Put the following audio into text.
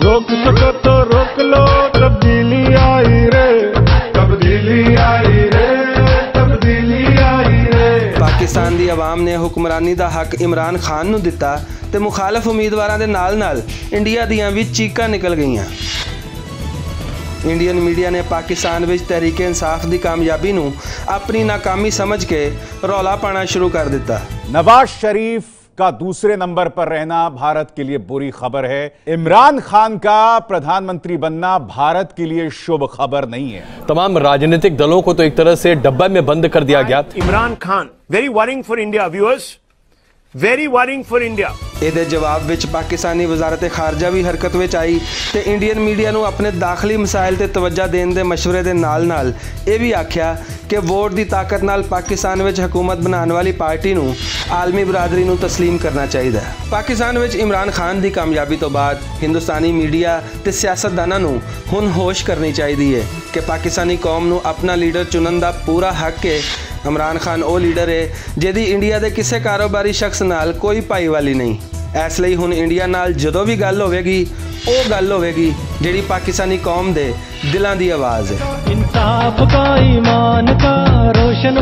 रोक सको तो रोक लो, तब्दीली आई रे, तब्दीली आई रे, तब्दीली आई रे। पाकिस्तान दी आवाम ने हुक्मरानी दा हक इमरान खान नूं दिता ते मुखालफ उम्मीदवारां दे नाल-नाल इंडिया दियां भी चीकां निकल गईयां। इंडियन मीडिया ने पाकिस्तान विच तहरीक इंसाफ की कामयाबी नूं अपनी नाकामी समझ के रौला पाना शुरू कर दिता। नवाज शरीफ का दूसरे नंबर पर रहना भारत के लिए बुरी खबर है। इमरान खान का प्रधानमंत्री बनना भारत के लिए शुभ खबर नहीं है। तमाम राजनीतिक दलों को तो एक तरह से डब्बा में बंद कर दिया गया। Imran Khan very worrying for India viewers, very worrying for India. ਇਹਦੇ ਜਵਾਬ ਵਿੱਚ ਪਾਕਿस्तानी वजारत खारजा भी हरकत ਵਿੱਚ आई ਤੇ इंडियन मीडिया ਨੂੰ ਆਪਣੇ ਦਾਖਲੀ ਮਸਾਇਲ ਤੇ ਤਵੱਜਾ ਦੇਣ ਦੇ ਮਸ਼ਵਰੇ ਦੇ ਨਾਲ-ਨਾਲ ਇਹ ਵੀ ਆਖਿਆ ਕਿ ਵੋਟ ਦੀ ਤਾਕਤ ਨਾਲ ਪਾਕਿस्तान ਵਿੱਚ ਹਕੂਮਤ ਬਣਾਉਣ ਵਾਲੀ ਪਾਰਟੀ ਨੂੰ ਆਲਮੀ ਬਰਾਦਰੀ ਨੂੰ ਤਸਲੀਮ ਕਰਨਾ ਚਾਹੀਦਾ ਹੈ। ਪਾਕਿस्तान ਵਿੱਚ ਇਮਰਾਨ ਖਾਨ ਦੀ ਕਾਮਯਾਬੀ ਤੋਂ ਬਾਅਦ ਹਿੰਦੁਸਤਾਨੀ ਮੀਡੀਆ ਤੇ ਸਿਆਸਤਦਾਨਾਂ ਨੂੰ ਹੁਣ ਹੋਸ਼ ਕਰਨੀ ਚਾਹੀਦੀ ਹੈ ਕਿ ਪਾਕਿस्तानी ਕੌਮ ਨੂੰ ਆਪਣਾ ਲੀਡਰ ਚੁਣਨ ਦਾ ਪੂਰਾ ਹੱਕ ਹੈ। इमरान खान वो लीडर है जिहदी इंडिया के किसी कारोबारी शख्स नाल कोई भाईवाली नहीं। इसलिए हुण इंडिया नाल जदों भी गल होवेगी वो गल होवेगी जिहड़ी पाकिस्तानी कौम दे दिलां दी आवाज़ है। इंसाफ का ईमान का रोशन